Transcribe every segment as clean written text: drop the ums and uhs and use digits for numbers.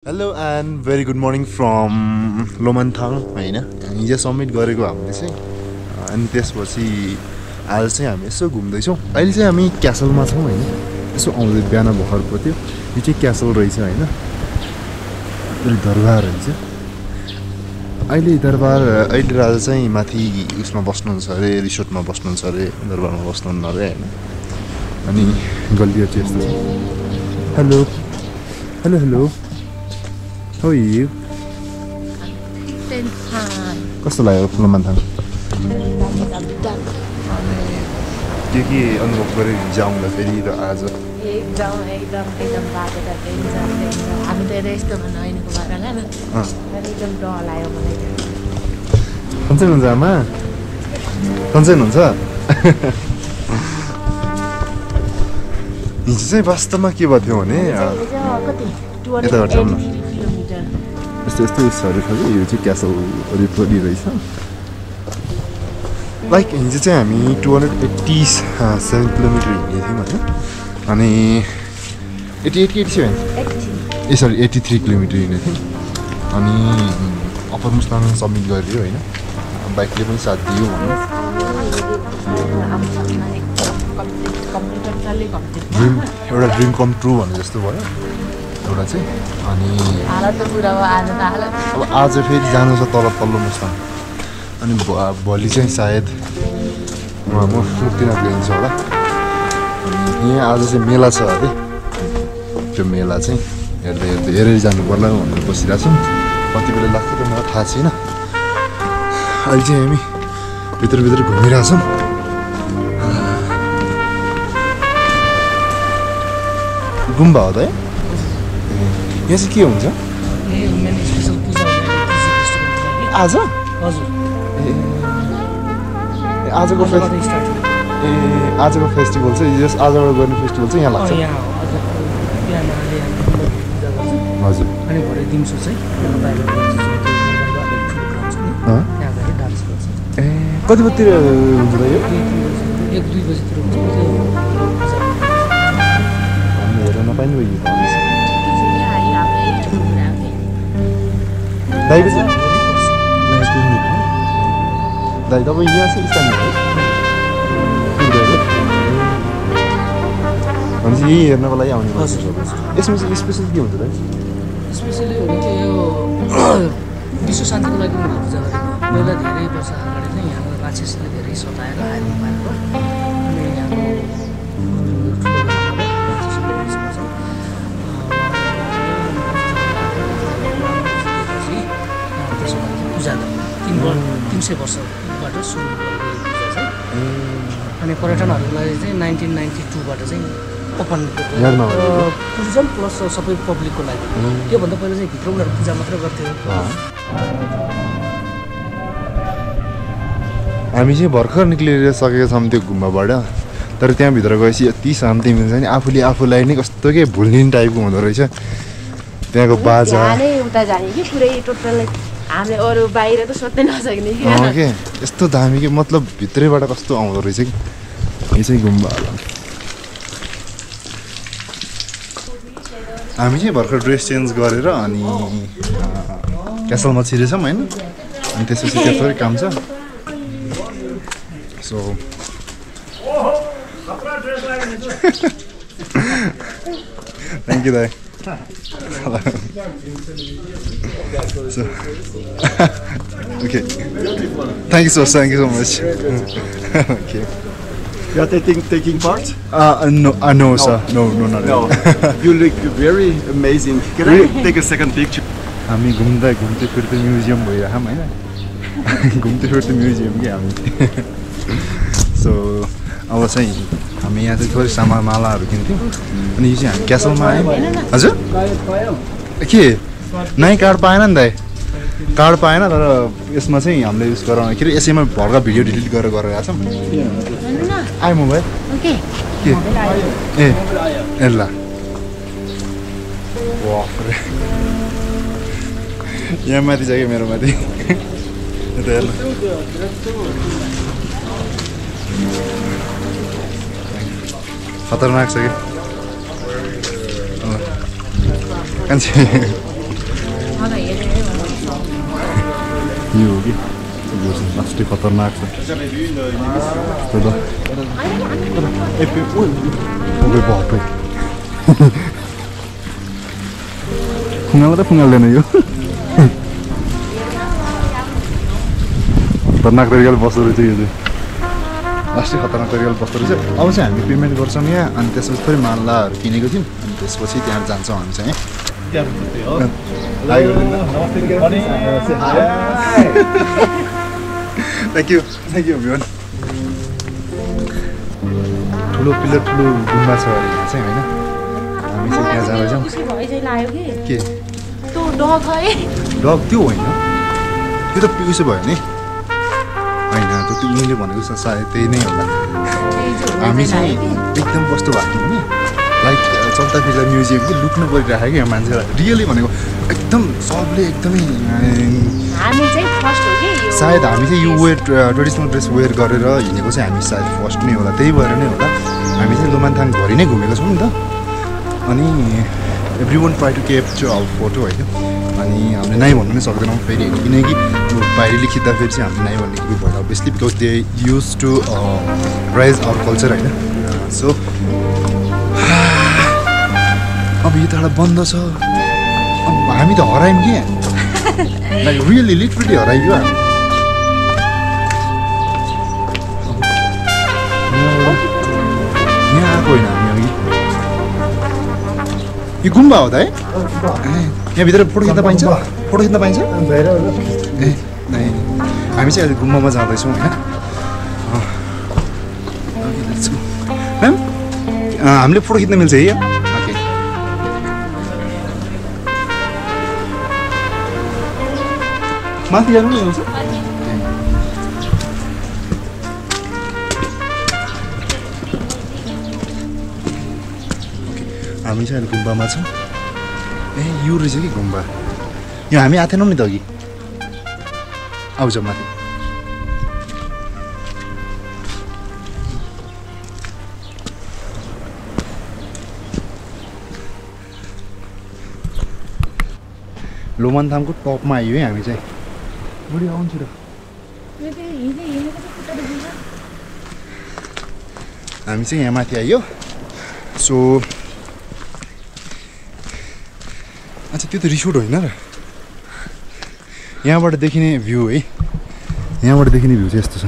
Hello and very good morning from लोमन्थाङ हैन हिजो submit गरेको हामीले चाहिँ अनि त्यसपछि आज चाहिँ हामी यसो घुम्दै छौं अहिले चाहिँ हामी क्यासलमा छौं हैन यसो आउँदै बिहान भर्खर पर्थ्यो यो चाहिँ क्यासल रहेछ हैन यो दरबार रहेछ अहिले दरबार अहिले राजा चाहिँ माथि उसमा बस्नुहुन्छ अरे रिसोर्टमा बस्नुहुन्छ अरे दरबारमा बस्नुहुन्न अरे हैन अनि गल्लीहरु चाहिँ यस्तो छ hello hello hello How are you? कस्तो लाग्यो लोमन्थाङ अनि के अनुभव गरे हिजो आउँदाखेरि र आज एकदम बाटो त हामी त यस्तो भन्नु हैनको बाटोमा एकदम डर लाग्यो मलाई कन्सै हुन्छ आमा कन्सै हुन्छ हिजो चाहिँ वास्तवमा के भयो थियो भने कति यता गर्छौँ न यस्तो यस्तो उसहरू छ कि यो चाहिँ क्यासल वरिपरि रहेछ लाइक हिजो चाहिँ हामी 287 किलोमिटर हिँडेको थियौँ होइन अनि 87 ए सरी 83 किलोमिटर हिँडेको थियौँ अनि अप्पर मुस्ताङ सब्मिट गरिदियो होइन बाइकले पनि साथ दियो भनौँ एउटा ड्रिम कम ट्रु भने जस्तो भयो एउटा चाहिँ अनि अब आज फेरि जानु छ तल्लो मुस्ताङ अनि भोलि चाहिँ सायद म मुक्तिनाथ गइन्छ होला अनि यहाँ आज चाहिँ मेला छ अरे त्यो मेला चाहिँ हेरेर जानु पर्ला भनेर बसिरहेको छौँ कति बेला लाग्छ त मलाई थाहा छैन अहिले चाहिँ हामी भित्र घुमिरहेछौँ गुम्बा हो त है यहाँ चाहिँ के हुन्छ आज आजको फेस्टिभल चाहिँ जस आजबाट गर्ने फेस्टिभल चाहिँ यहाँ लाग्छ हजुर अनि भरे दिउँसो चाहिँ ए कति बजीतिर हुन्छ यो 1-2 बजीतिर हुन्छ हेर्न नपाइने भयो दाइ दाइ तपाईँ यहाँ चाहिँ स्थानीय हो भनेपछि यही हेर्नको लागि आउने यसमा चाहिँ स्पेसल के हुन्छ त स्पेसली भनेको यो विश्व शान्तिको लागि पूजा गरेको पहिला धेरै वर्ष अगाडि चाहिँ यहाँको राक्षसले धेरै सताएर आएको पारेको अनि यहाँको पूजा 300 वर्षबाट सुरु गरेको पूजा चाहिँ अनि पर्यटनहरूलाई चाहिँ 1992बाट चाहिँ ओपन टुरिज्म प्लस सबै पब्लिकको लागि त्योभन्दा पहिला चाहिँ भित्र उनीहरू पूजा मात्र गर्थ्यो हामी चाहिँ भर्खर निक्लिएर सकेका छौँ त्यो गुम्बाबाट तर त्यहाँभित्र गएपछि यति शान्ति मिल्छ नि आफूलाई नै कस्तो के भुल्ने टाइपको हुँदो रहेछ त्यहाँको बाजा उता जाने कि पुरै टोटल हामीले अरू बाहिर त सोध्नै नसक्ने के यस्तो दामी कि मतलब भित्रैबाट कस्तो आउँदो रहेछ कि यो चाहिँ गुम्बा हामी चाहिँ भर्खर ड्रेस चेन्ज गरेर अनि क्यासलमा छिरेछौँ होइन अनि त्यसपछि त्यो थोरै काम छ सो थ्याङ्क यू दाइ So, okay. Thank you so much. Okay. You are taking part? No, sir. No, not no. You look very amazing. Can I take a second picture? हामी घुम्दै फिर्दै म्युजियम भइरहेछौँ होइन घुम्दै फिर्दै म्युजियम कि हामी so अब चाहिँ हामी यहाँ चाहिँ थोरै सामान मालाहरू किन्थ्यौँ अनि यो चाहिँ हामी क्यासलमा आयौँ हजुर के नाइ कार्ड पाएन नि दाइ कार्ड पाएन तर यसमा चाहिँ हामीले युज गराउन के अरे यसैमा भर्खर भिडियो डिलिट गरेर गएको छौँ आयो मोबाइल के ए ल यहाँ माथि छ कि मेरो माथि यता हेर्नु खतरनाक छ कि कान्छे यो हो कि लास्टै खतरनाक छ फुङ्गाल त फुङ्गाल्दैन यो खतरनाक तरिकाले बस्दो रहेछ यो चाहिँ लास्टै खतरनाक तरिकाले बस्दो रहेछ अब चाहिँ हामी पेमेन्ट गर्छौँ यहाँ अनि त्यसपछि फेरि मालाहरू किनेको थियौँ अनि त्यसपछि त्यहाँ जान्छौँ हामी चाहिँ थ्याङ्क यू एभ्रिवान ठुलो पिलर ठुलो गुम्बा छ अरे यहाँ चाहिँ होइन हामी चाहिँ त्यहाँ जाँदैछौँ के डग त्यो होइन त्यो त उसो भयो नि होइन त्यो उनीले भनेको सायद त्यही नै होला हामी चाहिँ एकदम कस्तो भएको थियो नि लाइक चल्दा फिर्दा म्युजियम कि लुक्नु परिरहेको क्या मान्छेलाई रियली भनेको एकदम सबले एकदमै सायद हामी चाहिँ यो वेयर ट्रेडिसनल ड्रेस वेयर गरेर हिँडेको चाहिँ हामी सायद फर्स्ट नै होला त्यही भएर नै होला हामी चाहिँ लोमानथाङभरि नै घुमेको छौँ नि त अनि every one try to capture our photo होइन अनि हामीले नाइ भन्नु नै सक्दैनौँ फेरि किनकि बाहिरले खिच्दाखेरि चाहिँ हामीले नाइ भन्ने कुरो भएन obviously because they used to raise our culture होइन सो अब यो त एउटा बन्द छ अब हामी त हरायौँ कि लाइक रियली लिटरली हराइयो हामी यहाँ आएको होइन हामी अघि यो गुम्बा हो त है यहाँभित्र फोटो खिच्न पाइन्छ फोटो खिच्न पाइन्छ ए हामी चाहिँ अहिले गुम्बामा जाँदैछौँ होइन म्याम हामीले फोटो खिच्न मिल्छ है ओके माथि जानु नि मिल्छ हामी चाहिँ अहिले गुम्बामा छौँ ए यो रहेछ कि गुम्बा यो हामी आएको थिएनौँ नि त अघि आउँछ माथि लोमानथाङको टपमा आयो है हामी चाहिँ बुढी आउँछु र हामी चाहिँ यहाँ माथि आयो सो अच्छा त्यो त रिसोर्ट होइन र यहाँबाट देखिने भ्यू है यहाँबाट देखिने भ्यू चाहिँ यस्तो छ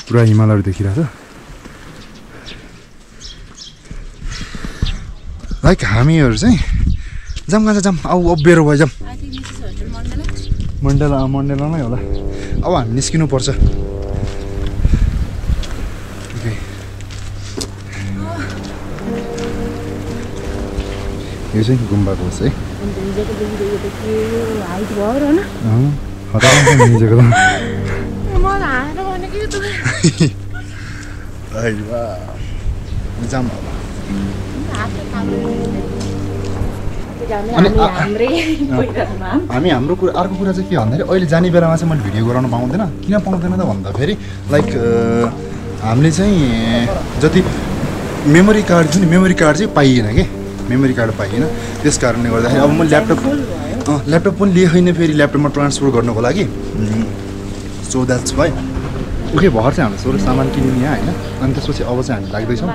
पुरा हिमालहरू देखिरहेको छ लाइक हामीहरू चाहिँ जाम कहाँ जाम अब बेरो भयो जाम मण्डला नै होला अब हामी निस्किनु पर्छ यो चाहिँ गुम्बाको होस् है जाम हामी हाम्रो कुरा अर्को कुरा चाहिँ के भन्दाखेरि अहिले जाने बेलामा चाहिँ मैले भिडियो गराउन पाउँदैन किन पाउँदैन त भन्दाखेरि लाइक हामीले चाहिँ जति मेमोरी कार्ड छ नि मेमोरी कार्ड चाहिँ पाइएन कि मेमोरी कार्ड पाइएन त्यस कारणले गर्दाखेरि अब म ल्यापटप पनि लिएको छैन फेरि ल्यापटपमा ट्रान्सफर गर्नुको लागि सो द्याट्स वाइ ओके भर्खर चाहिँ हामीले सोह्र सामान किन्यौँ यहाँ होइन अनि त्यसपछि अब चाहिँ हामी लाग्दैछौँ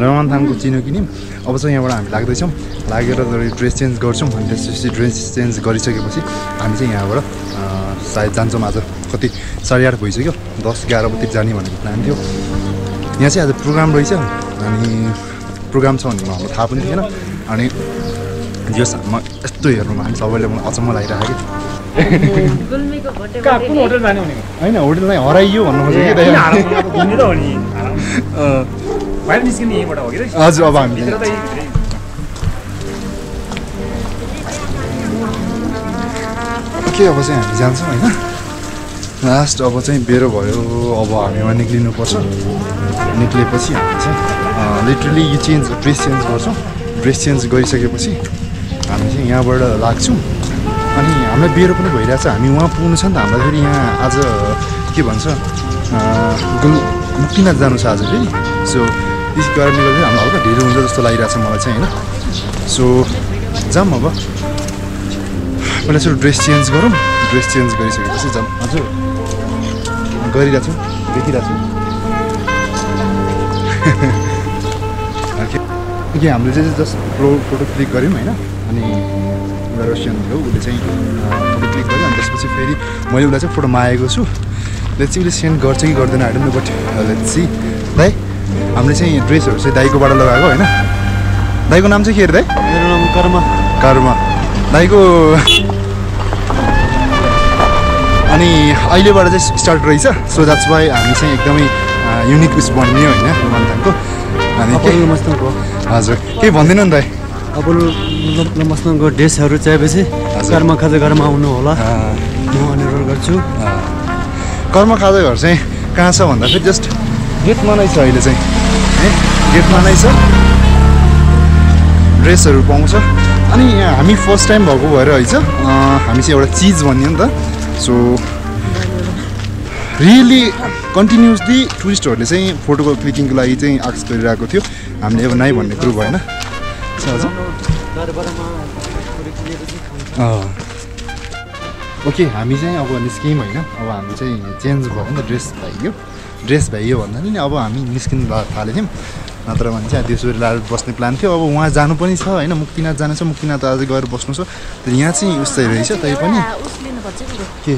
लोमानथाङको चिनो किन्यौँ अब चाहिँ यहाँबाट हामी लाग्दैछौँ लागेर ड्रेस चेन्ज गर्छौँ अनि त्यसपछि ड्रेस चेन्ज गरिसकेपछि हामी चाहिँ यहाँबाट सायद जान्छौँ आज कति 8:30 भइसक्यो 10-11 बजीतिर जाने भनेको प्लान थियो यहाँ चाहिँ आज प्रोग्राम रहेछ अनि प्रोग्राम छ भन्ने हामीलाई थाहा पनि थिएन अनि यो यस्तो हेर्नुमा हामी सबैले मलाई अचम्म लागिरहेको होइन होटल नै हराइयो भन्नु खोजेको हजुर अब हामी के अब चाहिँ हामी जान्छौँ होइन लास्ट अब चाहिँ बेरो भयो अब हामीमा निक्लिनुपर्छ निक्लेपछि हामी चाहिँ लिटरली यो ड्रेस चेन्ज गर्छौँ ड्रेस चेन्ज गरिसकेपछि हामी चाहिँ यहाँबाट लाग्छौँ अनि हामीलाई बेरो पनि भइरहेछ हामी उहाँ पुग्नु छ नि त हामीलाई फेरि यहाँ आज के भन्छ मुक्तिनाथ जानु छ आज फेरि सो त्यस कारणले गर्दा हामीलाई हल्का ढिलो हुन्छ जस्तो लागिरहेछ मलाई चाहिँ होइन सो जाऊँ अब पहिला सुरु ड्रेस चेन्ज गरौँ ड्रेस चेन्ज गरिसकेपछि जाऊँ हजुर गरिरहेको छु देखिरहेको छु ओके हामीले चाहिँ जस्ट फोटो क्लिक गऱ्यौँ होइन अनि एउटा रसियन थियो उसले चाहिँ फोटो क्लिक गर्यो अनि त्यसपछि फेरि मैले उसलाई चाहिँ फोटो मागेको छु लेट्स चाहिँ उसले सेन्ड गर्छ कि गर्दैन I don't know but let's see दाइ हामीले चाहिँ ड्रेसहरू चाहिँ दाइकोबाट लगाएको होइन दाइको नाम चाहिँ के अरे दाइ मेरो नाम कर्म कर्म दाइको अनि अहिलेबाट चाहिँ स्टार्ट रहेछ सो द्याट्स वाइ हामी चाहिँ एकदमै युनिक उस बनियो होइन लोमान्थाङको अनि हजुर केही भन्दैन नि दाइ अब लोमान्थाङको ड्रेसहरू चाहिएपछि कर्म खाजा घरमा आउनु होला म अनुरोध गर्छु कर्म खाजा घर चाहिँ कहाँ छ भन्दा फेरि जस्ट गेटमा नै छ अहिले चाहिँ है गेटमा नै छ ड्रेसहरू पाउँछ अनि यहाँ हामी फर्स्ट टाइम भएको भएर है छ हामी चाहिँ एउटा चिज भन्यो नि त सो रियली कन्टिन्युसली टुरिस्टहरूले चाहिँ फोटोको क्लिकिङको लागि चाहिँ आक्स गरिरहेको थियो हामीले अब नाइ भन्ने कुरो भएन ओके हामी चाहिँ अब निस्क्यौँ होइन अब हामी चाहिँ चेन्ज भयो नि त ड्रेस भइयो भन्दा नि अब हामी निस्किनु थालेको थियौँ नत्र भने चाहिँ देशुरी लाएर बस्ने प्लान थियो अब उहाँ जानु पनि छ होइन मुक्तिनाथ जानु छ मुक्तिनाथ आज गएर बस्नु छ यहाँ चाहिँ उस्तै रहेछ तै पनि के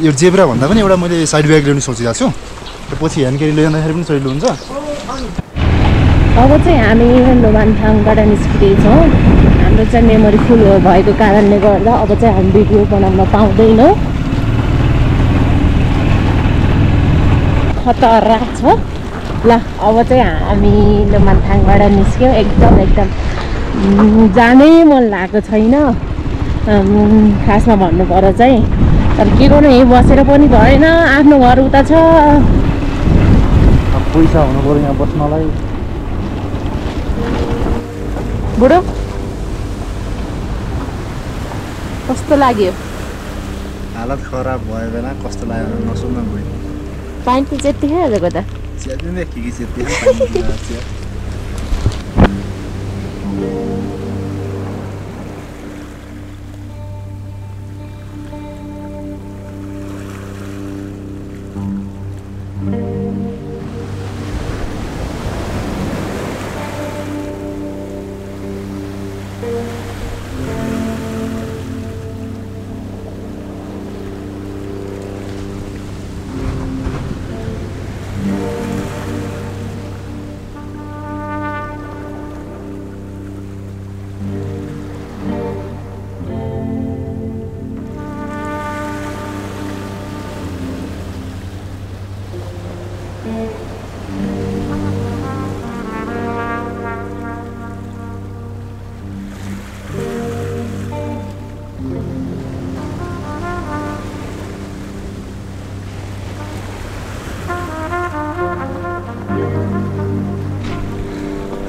यो जेब्रा भन्दा पनि एउटा मैले साइड ब्याग ल्याउनु सोचिरहेको छु पछि ह्यान्ड क्यारी ल्याउँदाखेरि पनि सजिलो हुन्छ अब चाहिँ हामी लोमान्थाङबाट निस्किँदैछौँ हाम्रो चाहिँ मेमोरी फुल भएको कारणले गर्दा अब चाहिँ हामी भिडियो बनाउन पाउँदैनौँ खतरनाक छ ल अब चाहिँ हामी लोमान्थाङबाट निस्क्यौँ एकदम जानै मन लागेको छैन खासमा भन्नु पर्यो चाहिँ तर के गर्नु यहीँ बसेर पनि भएन आफ्नो घर उता छ पैसा हुनु पर्यो यहाँ बस्नलाई बुढो कस्तो लाग्यो हालत खराब भयो बेला कस्तो लाग्यो नसुन्न भयो पानी त त्यतिकै आजको त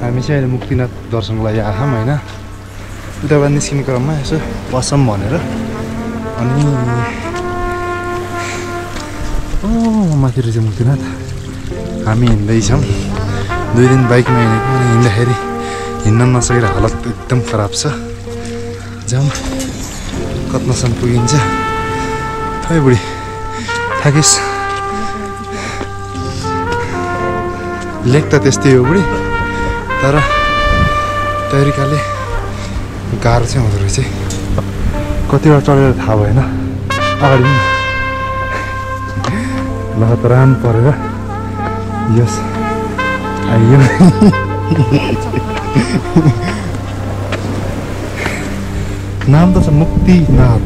हामी चाहिँ अहिले मुक्तिनाथ दर्शनको लागि आएछौँ होइन उताबाट निस्किने क्रममा यसो पसौँ भनेर अनि माथि रहेछ मुक्तिनाथ हामी हिँड्दैछौँ 2 दिन बाइकमा हिँडेको अनि हिँड्दाखेरि हिँड्न नसकेर हालत एकदम खराब छ जाउँ कत्नसम्म पुगिन्छ खै बुढी थाकिस् लेक त त्यस्तै हो बुढी तर तरिकाले गाह्रो चाहिँ हुँदो रहेछ कतिवटा चढेर थाहा भएन अगाडि लहतरान परेर यस आइयो नाम त छ मुक्तिनाथ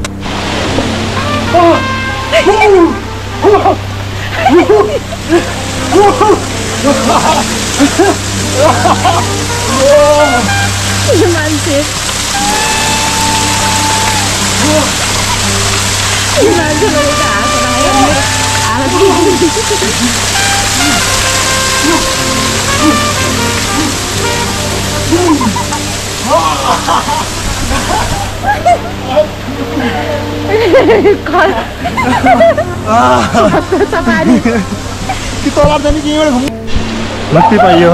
मान्छे मुक्ति पाइयो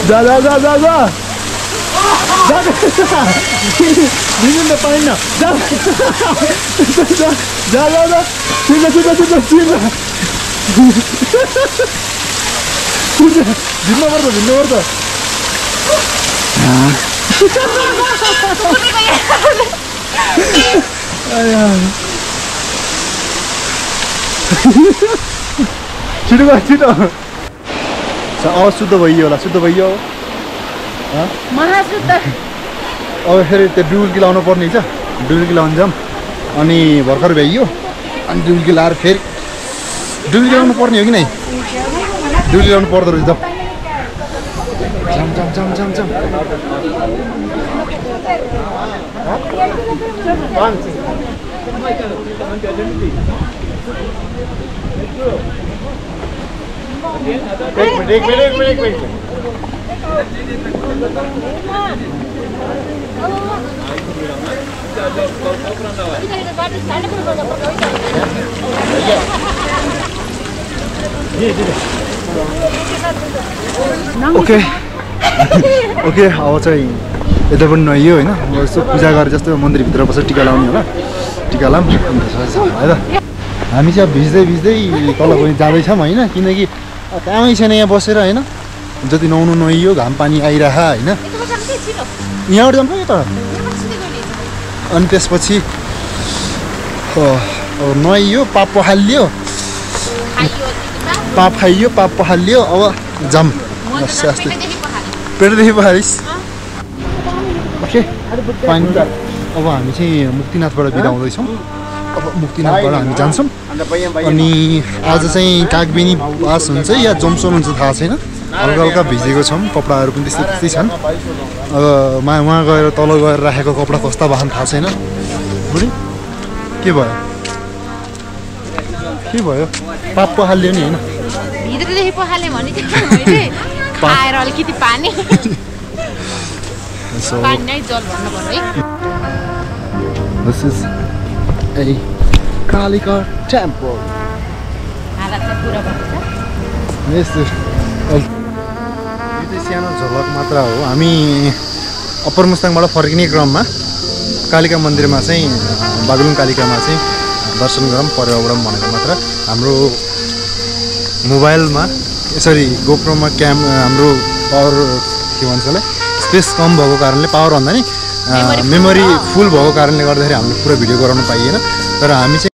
जा जा जा जा जा लिनु त पाइन्न जा जा जा जा जा छिर्छ छिर्छ छिर्छ छिर्छ भिन्नुपर्छ छिटो गर छिटो आवाज शुद्ध भइयो होला शुद्ध भइयो महाशुद्ध अब फेरि त्यो डुबुल्की लाउनु पर्ने छ डुबुल्की लाउनु जाऊँ अनि भर्खर भ्याइयो अनि डुबुल्की लाएर फेरि डुबुल्की लाउनु पर्ने हो कि नै डुबुल्की लाउनु पर्दो रहेछ जाऊँ जाऊँ जाऊँ जाऊँ एक मिनट ओके ओके अब चाहिँ यता पनि नुहाइयो होइन यसो पूजा गरेर जस्तो मन्दिरभित्र बसेर टिका लाउने होला टिका लाऊँ है त हामी चाहिँ अब भिज्दै भिज्दै तल पनि जाँदैछौँ होइन किनकि कामै छैन यहाँ बसेर होइन जति नुहाउनु नुहाइयो घाम पानी आइरह होइन यहाँबाट जान्छ कि त अनि त्यसपछि नुहाइयो पाप पखालियो पाप खाइयो पाप पखालियो अब जाम पेटदेखि पखालिस् ओके फाइन अब हामी चाहिँ मुक्तिनाथबाट बिदा हुँदैछौँ अब मुक्तिनाथबाट हामी जान्छौँ अनि आज चाहिँ कागबेनी पास हुन्छ या जम्सोन हुन्छ थाहा छैन हल्का हल्का भिजेको छौँ कपडाहरू पनि त्यस्तै त्यस्तै छन् अब वहाँ गएर तल गएर राखेको कपडा कस्ता भएन थाहा छैन बुढी के भयो पाप पखाल्यो नि होइन भित्रदेखि पखाले भने खाएर अलिकति पानी पानी नै जल भन्नु पर्यो है This is a Kalika temple. हालत चाहिँ पुरा भएको छ Yes, sir. यो चाहिँ सानो झलक मात्र हो हामी अप्पर मुस्ताङबाट फर्किने क्रममा कालिका मन्दिरमा चाहिँ बागलुङ कालिकामा चाहिँ दर्शन गरौँ पर्यावरण भनेको मात्र हाम्रो मोबाइलमा यसरी गोप्रोमा हाम्रो पावर के भन्छ होला स्पेस कम भएको कारणले पावर भन्दा नि मेमोरी फुल भएको कारणले गर्दाखेरि हामीले पुरा भिडियो गराउन पाइएन तर हामी चाहिँ